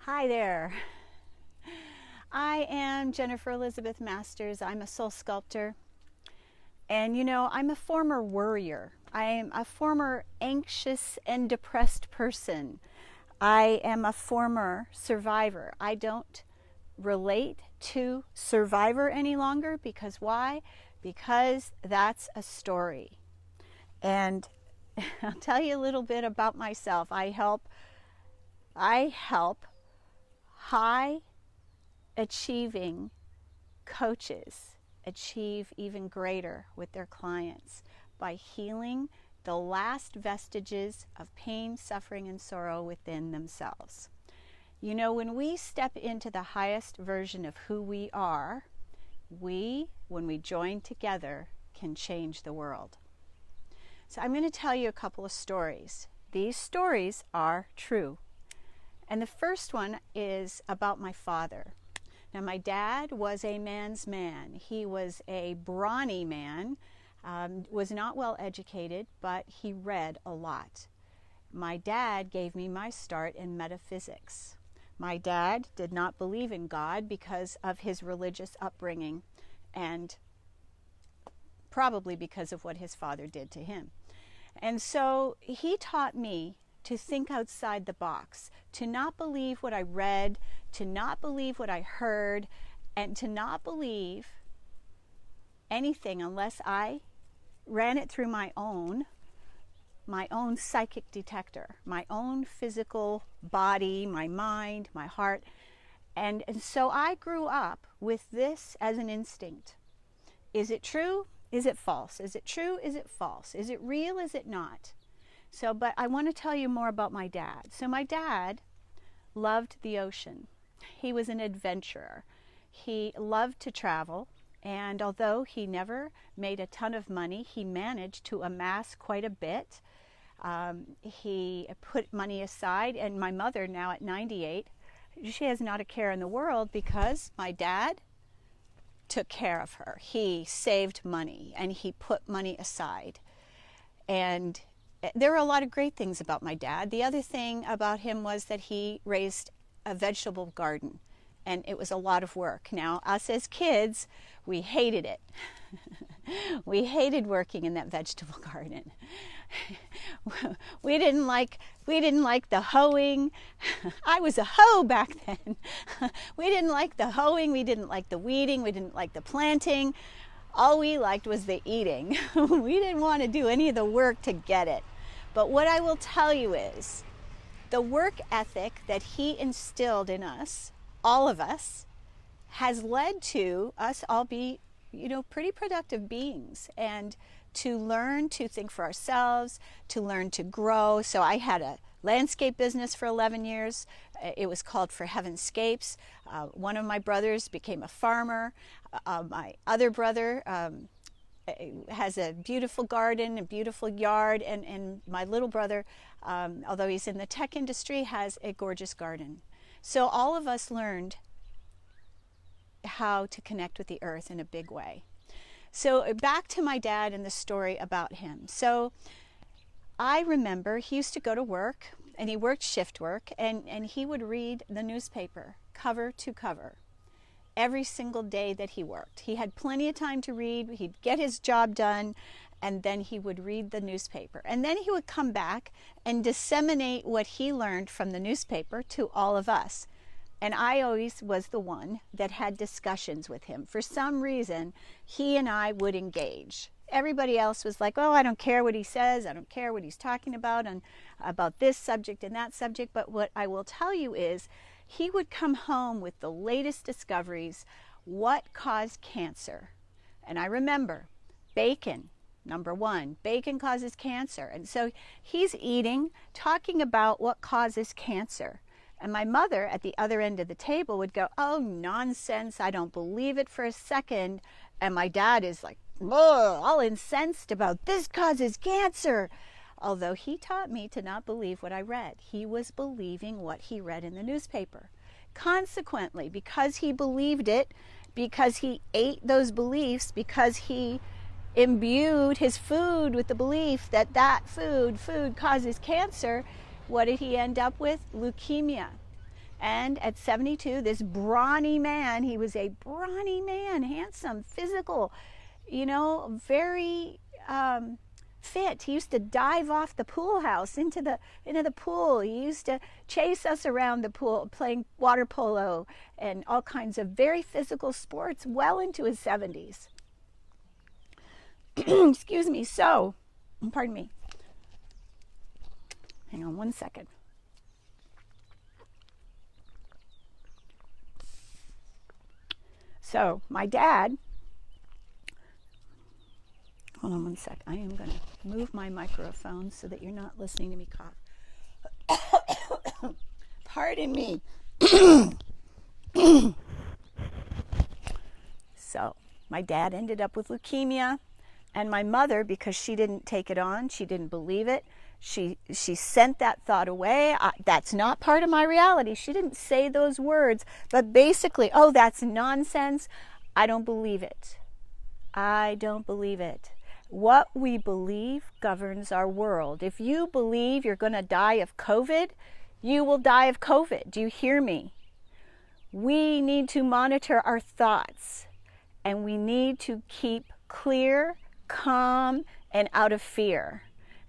Hi there. I am Jennifer Elizabeth Masters. I'm a soul sculptor. And I'm a former worrier. I am a former anxious and depressed person. I am a former survivor. I don't relate to survivor any longer because why? Because that's a story. And I'll tell you a little bit about myself. I help high achieving coaches achieve even greater with their clients by healing the last vestiges of pain, suffering, and sorrow within themselves. When we step into the highest version of who we are, when we join together, can change the world. So I'm going to tell you a couple of stories. These stories are true. And the first one is about my father. Now, my dad was a man's man. He was a brawny man, was not well educated, but he read a lot. My dad gave me my start in metaphysics. My dad did not believe in God because of his religious upbringing and probably because of what his father did to him. And so he taught me to think outside the box, to not believe what I read, to not believe what I heard, and to not believe anything unless I ran it through my own psychic detector, my own physical body, my mind, my heart. And so I grew up with this as an instinct. Is it true? Is it false? Is it true? Is it false? Is it real? Is it not? But I want to tell you more about my dad. So my dad loved the ocean. He was an adventurer. He loved to travel, and although he never made a ton of money, he managed to amass quite a bit. He put money aside, and my mother, now at 98, she has not a care in the world because my dad took care of her. He saved money, and he put money aside. And there were a lot of great things about my dad. The other thing about him was that he raised a vegetable garden, and it was a lot of work. Now, us as kids, we hated it. We hated working in that vegetable garden. We didn't like the hoeing. I was a hoe back then. We didn't like the hoeing, we didn't like the weeding, we didn't like the planting. All we liked was the eating. We didn't want to do any of the work to get it. But what I will tell you is the work ethic that he instilled in us, all of us, has led to us all be, pretty productive beings, and to learn to think for ourselves, to learn to grow. So I had a landscape business for 11 years. It was called For Heavenscapes. One of my brothers became a farmer. My other brother has a beautiful garden, a beautiful yard, and my little brother, although he's in the tech industry, has a gorgeous garden. So all of us learned how to connect with the earth in a big way. So back to my dad and the story about him. So I remember he used to go to work, and he worked shift work, and he would read the newspaper cover to cover every single day that he worked. He had plenty of time to read. He'd get his job done, and then he would read the newspaper. And then he would come back and disseminate what he learned from the newspaper to all of us. And I always was the one that had discussions with him. For some reason, he and I would engage. Everybody else was like, oh, I don't care what he says. I don't care what he's talking about and about this subject and that subject. But what I will tell you is he would come home with the latest discoveries. What caused cancer? And I remember bacon, number one. Bacon causes cancer. And so he's eating, talking about what causes cancer. And my mother at the other end of the table would go, oh, nonsense. I don't believe it for a second. And my dad is like, all incensed about this causes cancer. Although he taught me to not believe what I read. He was believing what he read in the newspaper. Consequently, because he believed it, because he ate those beliefs, because he imbued his food with the belief that food causes cancer, what did he end up with? Leukemia. And at 72, this brawny man, he was a brawny man, handsome, physical, very fit. He used to dive off the pool house into the pool. He used to chase us around the pool playing water polo and all kinds of very physical sports well into his 70s. Excuse me. So, pardon me. Hang on one second. So, my dad, hold on one sec. I am going to move my microphone so that you're not listening to me cough. Pardon me. So, my dad ended up with leukemia, and my mother, because she didn't take it on, she didn't believe it, she sent that thought away. That's not part of my reality. She didn't say those words, but basically, oh, that's nonsense. I don't believe it. I don't believe it. What we believe governs our world. If you believe you're going to die of COVID, you will die of COVID. Do you hear me? We need to monitor our thoughts, and we need to keep clear, calm, and out of fear.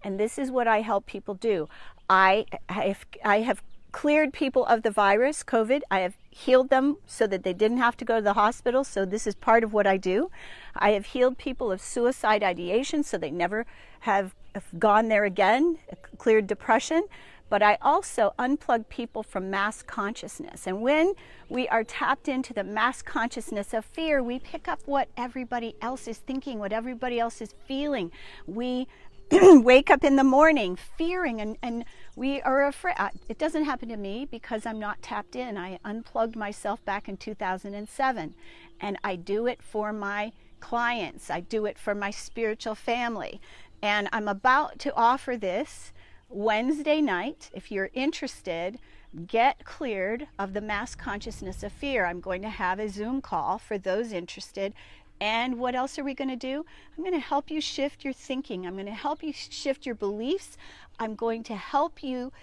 And this is what I help people do. I have cleared people of the virus, COVID. I have healed them so that they didn't have to go to the hospital. So this is part of what I do. I have healed people of suicide ideation so they never have gone there again, cleared depression. But I also unplug people from mass consciousness. And when we are tapped into the mass consciousness of fear, we pick up what everybody else is thinking, what everybody else is feeling. We wake up in the morning fearing, and we are afraid. It doesn't happen to me because I'm not tapped in. I unplugged myself back in 2007, and I do it for my clients. I do it for my spiritual family. And I'm about to offer this Wednesday night. If you're interested, get cleared of the mass consciousness of fear. I'm going to have a Zoom call for those interested. And what else are we going to do? I'm going to help you shift your thinking. I'm going to help you shift your beliefs. I'm going to help you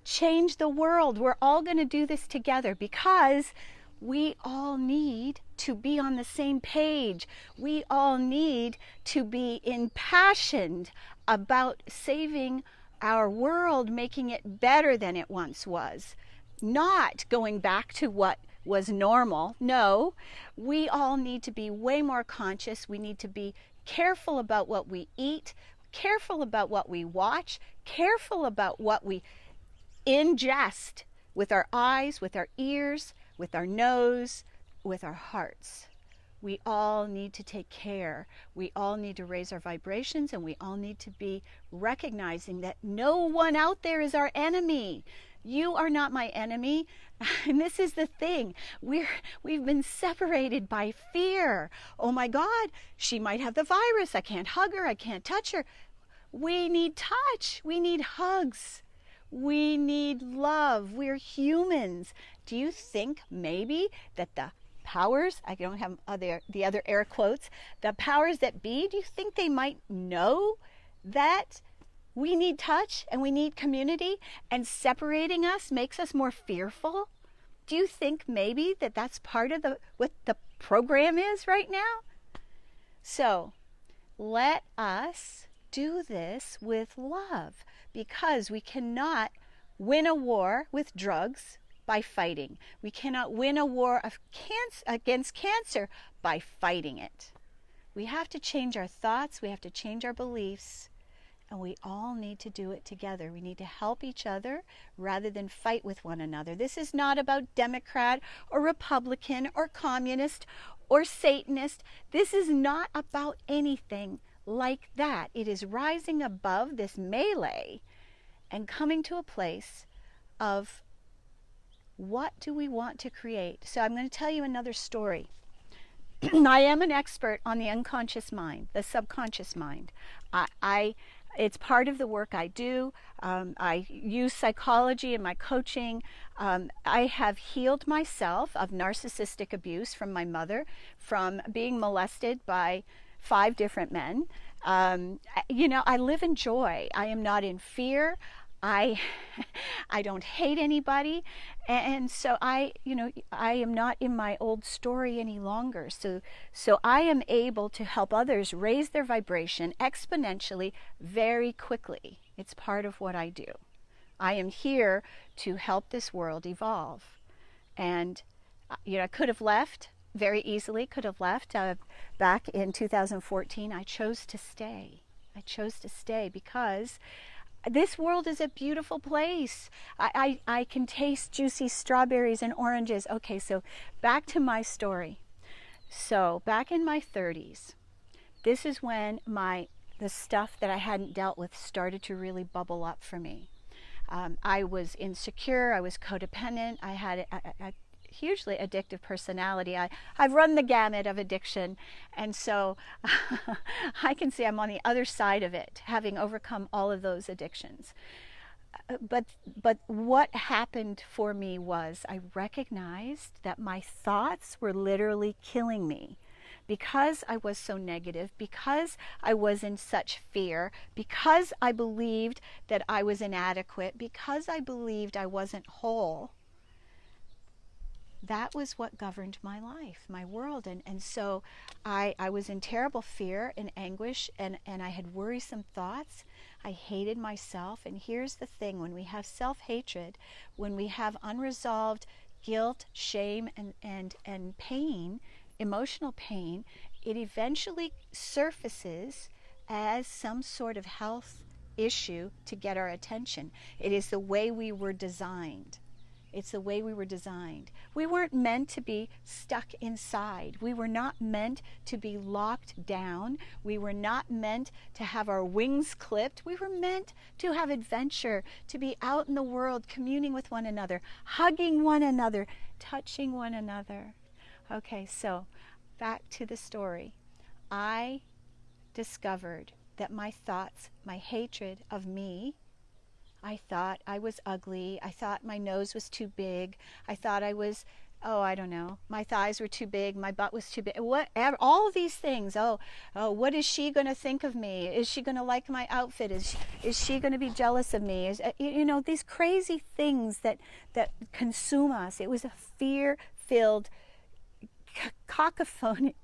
change the world. We're all going to do this together because we all need to be on the same page. We all need to be impassioned about saving our world, making it better than it once was, not going back to what was normal. No, we all need to be way more conscious. We need to be careful about what we eat, careful about what we watch, careful about what we ingest with our eyes, with our ears, with our nose, with our hearts. We all need to take care. We all need to raise our vibrations, and we all need to be recognizing that no one out there is our enemy. You are not my enemy. And this is the thing. We've been separated by fear. Oh my God, she might have the virus. I can't hug her. I can't touch her. We need touch. We need hugs. We need love. We're humans. Do you think maybe that the powers, I don't have the other air quotes, the powers that be, do you think they might know that we need touch and we need community, and separating us makes us more fearful? Do you think maybe that that's part of what the program is right now? So let us do this with love, because we cannot win a war with drugs by fighting. We cannot win a war against cancer by fighting it. We have to change our thoughts. We have to change our beliefs. And we all need to do it together. We need to help each other rather than fight with one another. This is not about Democrat or Republican or communist or Satanist. This is not about anything like that. It is rising above this melee and coming to a place of what do we want to create. So I'm going to tell you another story. I am an expert on the unconscious mind, the subconscious mind. It's part of the work I do. I use psychology in my coaching. I have healed myself of narcissistic abuse from my mother, from being molested by 5 different men. I live in joy. I am not in fear. I I don't hate anybody, and so I am not in my old story any longer. So I am able to help others raise their vibration exponentially very quickly. It's part of what I do. I am here to help this world evolve. And I could have left very easily, could have left back in 2014. I chose to stay. I chose to stay because this world is a beautiful place. I can taste juicy strawberries and oranges. Okay, so back to my story. So back in my 30s, this is when the stuff that I hadn't dealt with started to really bubble up for me. I was insecure, I was codependent, I had a hugely addictive personality. I've run the gamut of addiction, and so I can say I'm on the other side of it, having overcome all of those addictions. But what happened for me was I recognized that my thoughts were literally killing me. Because I was so negative, because I was in such fear, because I believed that I was inadequate, because I believed I wasn't whole, that was what governed my life, my world. And so I was in terrible fear and anguish, and I had worrisome thoughts. I hated myself. And here's the thing, when we have self-hatred, when we have unresolved guilt, shame, and pain, emotional pain, it eventually surfaces as some sort of health issue to get our attention. It is the way we were designed. It's the way we were designed. We weren't meant to be stuck inside. We were not meant to be locked down. We were not meant to have our wings clipped. We were meant to have adventure, to be out in the world, communing with one another, hugging one another, touching one another. Okay, so back to the story. I discovered that my thoughts, my hatred of me, I thought I was ugly. I thought my nose was too big. I thought I was, I don't know, my thighs were too big, my butt was too big. All of these things. What is she going to think of me? Is she going to like my outfit? Is she going to be jealous of me? These crazy things that consume us. It was a fear-filled cacophony.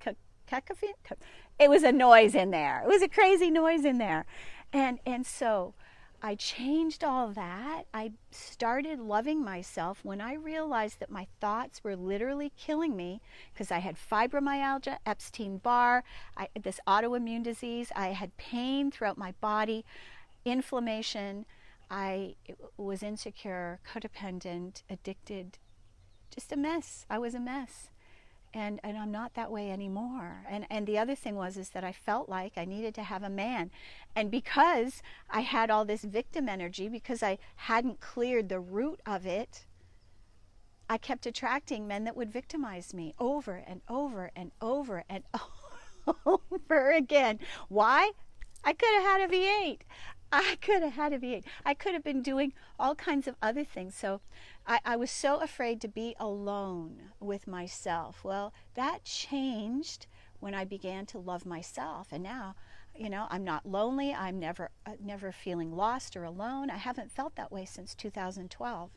It was a noise in there. It was a crazy noise in there. And so I changed all that. I started loving myself when I realized that my thoughts were literally killing me because I had fibromyalgia, Epstein-Barr, this autoimmune disease. I had pain throughout my body, inflammation. I was insecure, codependent, addicted, just a mess. I was a mess. And I'm not that way anymore. And the other thing is that I felt like I needed to have a man. And because I had all this victim energy, because I hadn't cleared the root of it, I kept attracting men that would victimize me over and over and over and over again. Why? I could have had a V8. I could have had a V8. I could have been doing all kinds of other things. So I was so afraid to be alone with myself. Well, that changed when I began to love myself. And now, I'm not lonely. I'm never feeling lost or alone. I haven't felt that way since 2012.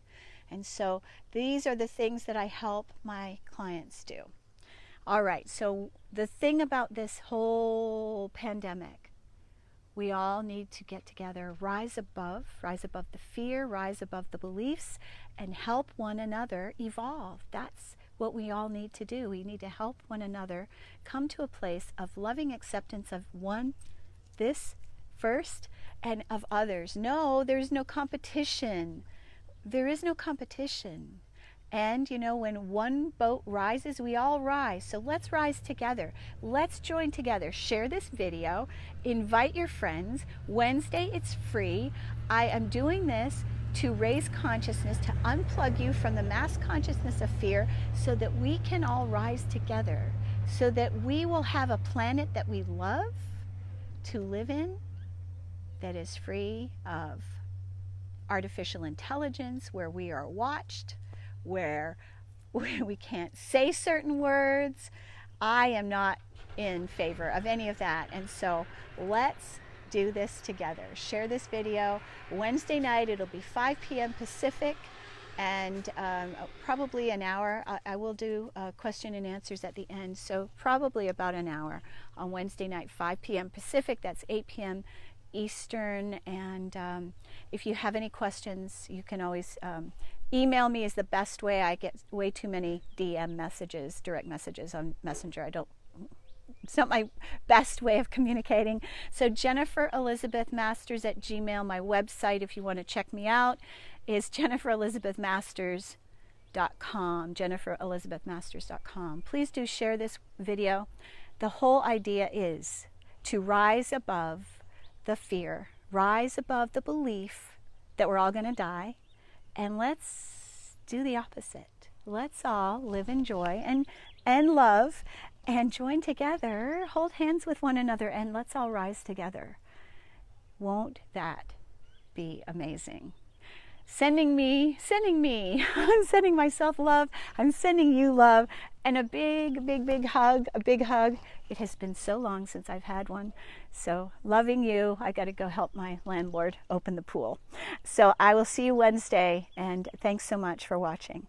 And so these are the things that I help my clients do. All right, so the thing about this whole pandemic, we all need to get together, rise above the fear, rise above the beliefs, and help one another evolve. That's what we all need to do. We need to help one another come to a place of loving acceptance of this first, and of others. No, there's no competition. There is no competition. And when one boat rises, we all rise. So let's rise together. Let's join together. Share this video. Invite your friends. Wednesday, it's free. I am doing this to raise consciousness, to unplug you from the mass consciousness of fear so that we can all rise together, so that we will have a planet that we love to live in, that is free of artificial intelligence, where we are watched, where we can't say certain words. I am not in favor of any of that. And so let's do this together. Share this video. Wednesday night, it'll be 5 p.m. Pacific, and probably an hour. I will do question and answers at the end, so probably about an hour on Wednesday night, 5 p.m. Pacific. That's 8 p.m. Eastern. And if you have any questions, you can always email me is the best way. I get way too many DM messages, direct messages on Messenger. It's not my best way of communicating. So Jennifer Elizabeth Masters at Gmail. My website, if you want to check me out, is jenniferelizabethmasters.com. jenniferelizabethmasters.com. Please do share this video. The whole idea is to rise above the fear, rise above the belief that we're all going to die, and let's do the opposite. Let's all live in joy and love, and join together, hold hands with one another, and let's all rise together. Won't that be amazing? Sending me, I'm sending myself love, I'm sending you love, and a big, big, big hug, a big hug. It has been so long since I've had one. So loving you. I got to go help my landlord open the pool. So I will see you Wednesday, and thanks so much for watching.